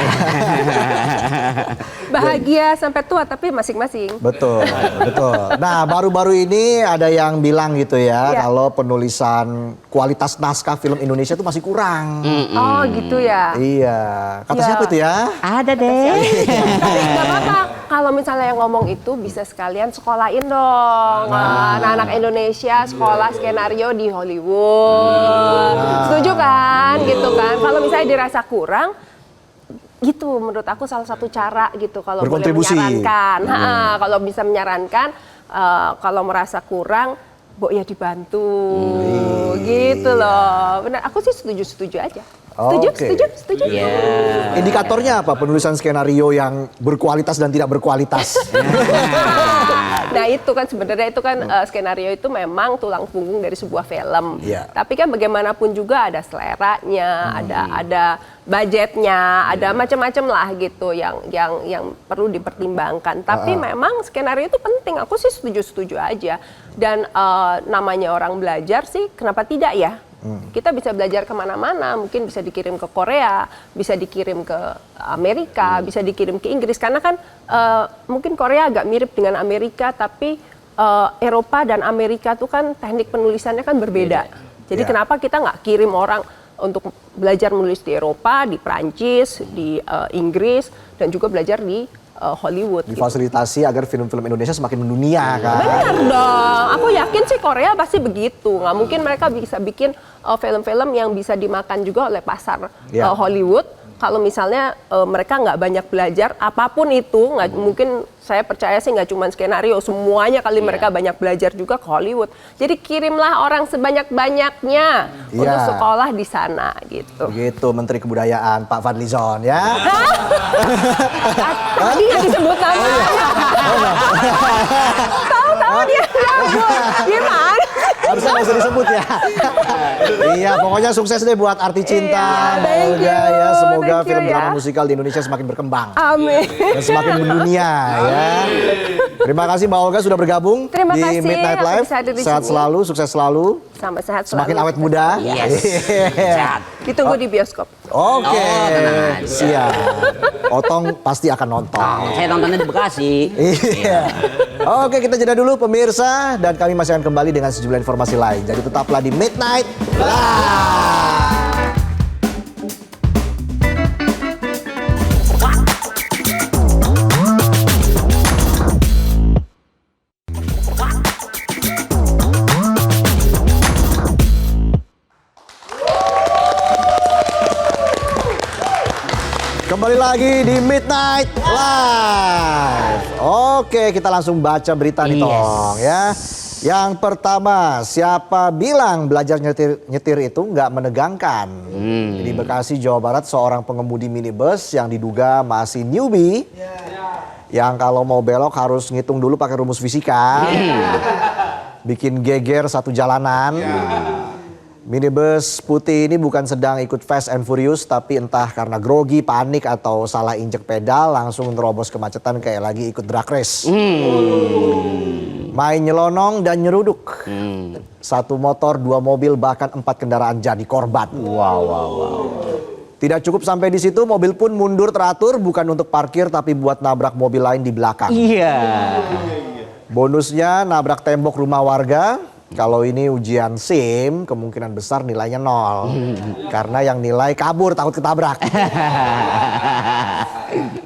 Bahagia sampai tua tapi masing-masing. Betul. Nah, baru-baru ini ada yang bilang gitu ya, kalau penulisan kualitas naskah film Indonesia itu masih kurang. Oh gitu ya. Iya. Kata siapa itu ya? Ada deh. Tapi nggak apa-apa. Kalau misalnya yang ngomong itu bisa sekalian sekolahin dong. Anak-anak Indonesia sekolah skenario di Hollywood. Setuju kan? Gitu kan. Kalau misalnya dirasa kurang, gitu menurut aku salah satu cara gitu kalau boleh Berkontribusi. menyarankan. Kalau bisa menyarankan kalau merasa kurang, Mbok ya dibantu, gitu loh. Benar, aku sih setuju aja. Setuju, Oke. setuju. Indikatornya apa penulisan skenario yang berkualitas dan tidak berkualitas? Nah itu kan sebenarnya skenario itu memang tulang punggung dari sebuah film. Iya. Tapi kan bagaimanapun juga ada seleranya, ada budgetnya, ada macam-macam lah gitu yang perlu dipertimbangkan. Tapi memang skenario itu penting. Aku sih setuju aja. Dan namanya orang belajar sih, kenapa tidak ya? Kita bisa belajar kemana-mana, mungkin bisa dikirim ke Korea, bisa dikirim ke Amerika, bisa dikirim ke Inggris. Karena kan mungkin Korea agak mirip dengan Amerika, tapi Eropa dan Amerika tuh kan teknik penulisannya kan berbeda. Jadi kenapa kita nggak kirim orang untuk belajar menulis di Eropa, di Prancis, di Inggris, dan juga belajar di Hollywood. Difasilitasi agar film-film Indonesia semakin mendunia kan? Benar dong, aku yakin sih Korea pasti begitu. Nggak mungkin mereka bisa bikin film-film yang bisa dimakan juga oleh pasar Hollywood. Kalau misalnya mereka nggak banyak belajar, apapun itu, nggak mungkin, saya percaya sih nggak cuma skenario, semuanya kali mereka banyak belajar juga ke Hollywood. Jadi kirimlah orang sebanyak-banyaknya untuk sekolah di sana gitu. Begitu Menteri Kebudayaan Pak Fadlizon ya. Tadi nggak disebut namanya. Tahu dia nyambut. Gimana? Harusnya nggak usah disebut ya. Iya, pokoknya sukses deh buat Arti Cinta. Thank you, Semoga thank you film drama ya. musikal di Indonesia semakin berkembang. Amin. Dan semakin mendunia ya. Terima kasih Mbak Olga sudah bergabung Terima di kasih, Midnight aku Live. bisa hadir di Sehat sini. selalu, sukses selalu. Sama sehat selalu. Semakin awet muda. Yes. Sehat. Ditunggu di bioskop. Oke, tenang aja. siap. Otong pasti akan nonton. Saya nontonnya di Bekasi. Iya. Oke, kita jeda dulu pemirsa dan kami masih akan kembali dengan sejumlah informasi lain. Jadi tetaplah di Midnight Live. Kembali lagi di Midnight Live. Oke, kita langsung baca berita nih Tong ya. Yang pertama, siapa bilang belajar nyetir itu nggak menegangkan? Di Bekasi, Jawa Barat, seorang pengemudi minibus yang diduga masih newbie, yang kalau mau belok harus ngitung dulu pakai rumus fisika, bikin geger satu jalanan. Minibus putih ini bukan sedang ikut Fast and Furious, tapi entah karena grogi, panik, atau salah injek pedal langsung nerobos kemacetan kayak lagi ikut drag race. Main nyelonong dan nyeruduk. Satu motor, dua mobil, bahkan 4 kendaraan jadi korban. Tidak cukup sampai di situ, mobil pun mundur teratur bukan untuk parkir tapi buat nabrak mobil lain di belakang. Iya. Bonusnya nabrak tembok rumah warga. Kalau ini ujian SIM, kemungkinan besar nilainya 0. Karena yang nilai kabur takut ketabrak.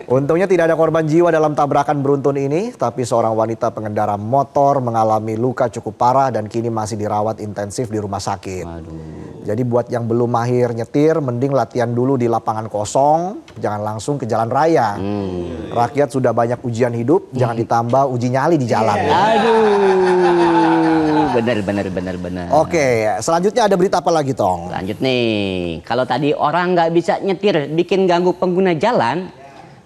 Untungnya tidak ada korban jiwa dalam tabrakan beruntun ini, tapi seorang wanita pengendara motor mengalami luka cukup parah dan kini masih dirawat intensif di rumah sakit. Jadi buat yang belum mahir nyetir, mending latihan dulu di lapangan kosong, jangan langsung ke jalan raya. Rakyat sudah banyak ujian hidup, jangan ditambah uji nyali di jalan. Benar. Oke, selanjutnya ada berita apa lagi Tong? Lanjut nih, kalau tadi orang nggak bisa nyetir bikin ganggu pengguna jalan,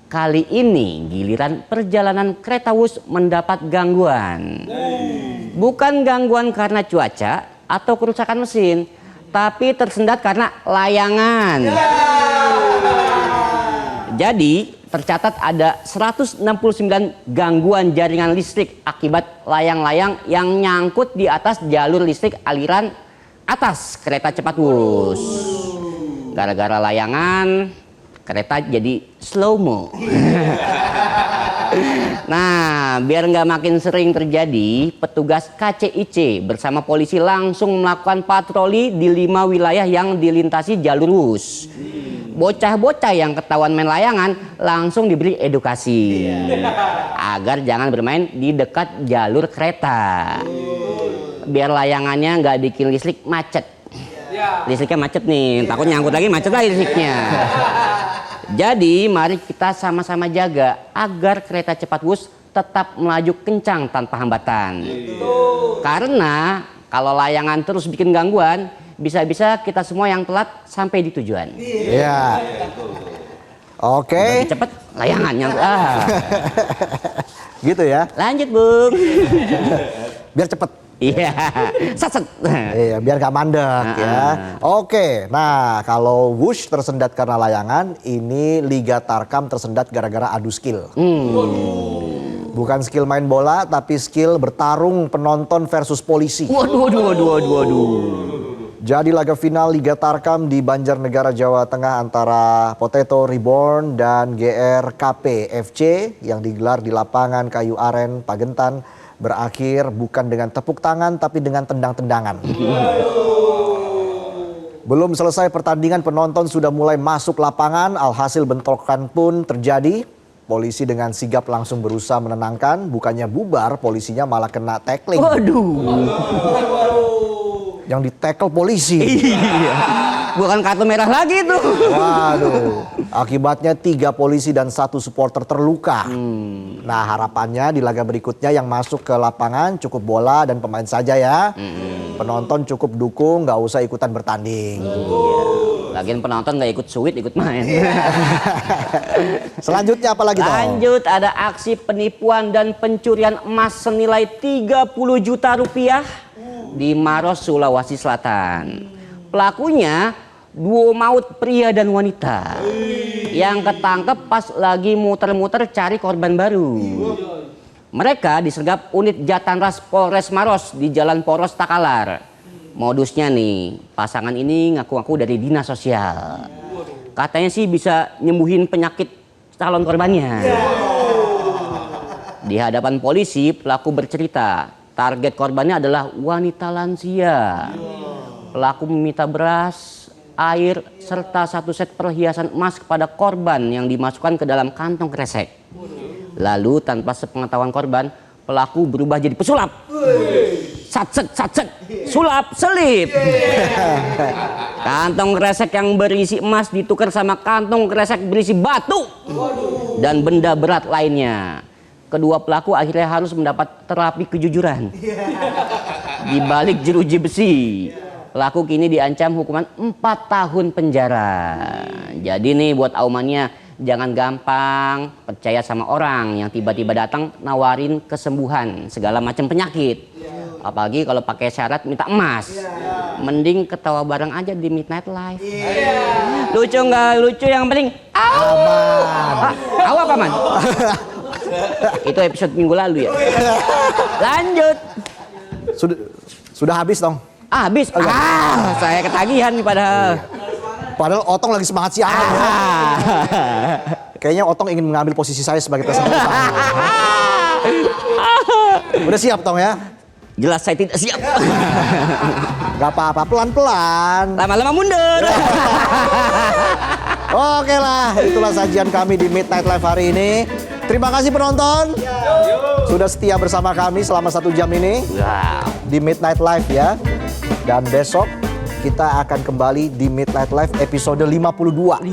kali ini giliran perjalanan kereta Wus mendapat gangguan. Bukan gangguan karena cuaca atau kerusakan mesin, tapi tersendat karena layangan. Jadi tercatat ada 169 gangguan jaringan listrik akibat layang-layang yang nyangkut di atas jalur listrik aliran atas kereta cepat Wus. Gara-gara layangan, kereta jadi slow-mo. Nah, biar nggak makin sering terjadi, petugas KCIC bersama polisi langsung melakukan patroli di 5 wilayah yang dilintasi jalur Wus. Bocah-bocah yang ketahuan main layangan langsung diberi edukasi agar jangan bermain di dekat jalur kereta. Biar layangannya nggak bikin listrik macet. Listriknya macet nih, takut nyangkut lagi macet lagi listriknya. Jadi mari kita sama-sama jaga agar kereta cepat Wus tetap melaju kencang tanpa hambatan. Karena kalau layangan terus bikin gangguan, bisa-bisa kita semua yang telat sampai di tujuan. Iya. Oke. Lebih cepet layangannya. Gitu ya. Lanjut, Bung. Biar cepet. Iya, set. Iya, biar gak mandek ya. Oke, nah kalau Wush tersendat karena layangan, ini Liga Tarkam tersendat gara-gara adu skill. Bukan skill main bola, tapi skill bertarung penonton versus polisi. Waduh. Jadi laga final Liga Tarkam di Banjarnegara, Jawa Tengah antara Potato Reborn dan GRKP FC yang digelar di lapangan Kayu Aren, Pagentan berakhir bukan dengan tepuk tangan tapi dengan tendang-tendangan. Belum selesai pertandingan, penonton sudah mulai masuk lapangan, alhasil bentrokan pun terjadi. Polisi dengan sigap langsung berusaha menenangkan, bukannya bubar, polisinya malah kena tackling. Yang ditackle polisi. Iya. Bukan kartu merah lagi itu. Waduh, akibatnya 3 polisi dan 1 supporter terluka. Nah, harapannya di laga berikutnya yang masuk ke lapangan cukup bola dan pemain saja ya. Penonton cukup dukung, nggak usah ikutan bertanding. Lagian penonton nggak ikut suit, ikut main. Selanjutnya apa lagi, Tom? Lanjut, ada aksi penipuan dan pencurian emas senilai 30 juta rupiah di Maros, Sulawesi Selatan. Pelakunya duo maut pria dan wanita yang ketangkep pas lagi muter-muter cari korban baru. Mereka disergap unit Jatanras Polres Maros di Jalan Poros Takalar. Modusnya nih, pasangan ini ngaku-ngaku dari dinas sosial. Katanya sih bisa nyembuhin penyakit calon korbannya. Di hadapan polisi, pelaku bercerita target korbannya adalah wanita lansia. Pelaku meminta beras, air, serta 1 set perhiasan emas kepada korban yang dimasukkan ke dalam kantong kresek. Lalu tanpa sepengetahuan korban, pelaku berubah jadi pesulap. Satset, sulap, selip. Kantong kresek yang berisi emas ditukar sama kantong kresek berisi batu dan benda berat lainnya. Kedua pelaku akhirnya harus mendapat terapi kejujuran. Di balik jeruji besi, pelaku kini diancam hukuman 4 tahun penjara. Jadi nih buat aumannya, jangan gampang percaya sama orang yang tiba-tiba datang nawarin kesembuhan segala macam penyakit. Apalagi kalau pakai syarat minta emas. Mending ketawa bareng aja di Midnight Live. Lucu nggak lucu, yang penting aman. Aw apa man? Itu episode minggu lalu ya. Lanjut. Sudah habis, Tong. Habis. Saya ketagihan nih padahal. Padahal Otong lagi semangat siaran. Kayaknya Otong ingin mengambil posisi saya sebagai presenter. Udah siap, Tong ya? Jelas saya tidak siap. Gak apa-apa, pelan-pelan. Lama-lama mundur. Oke lah, itulah sajian kami di Midnight Live hari ini. Terima kasih penonton. Sudah setia bersama kami selama 1 jam ini. Di Midnight Live ya. Dan besok kita akan kembali di Midnight Live episode 52.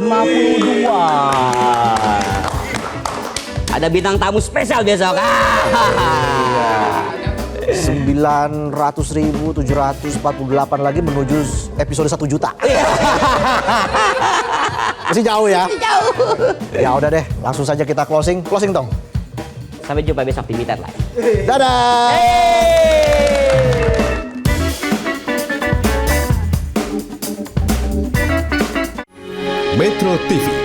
Ada bintang tamu spesial besok. 900.748 lagi menuju episode 1 juta. Masih jauh ya? Masih jauh. Ya udah deh, langsung saja kita closing. Closing, Tong. Sampai jumpa besok di Midnight Live. Dadah. Metro TV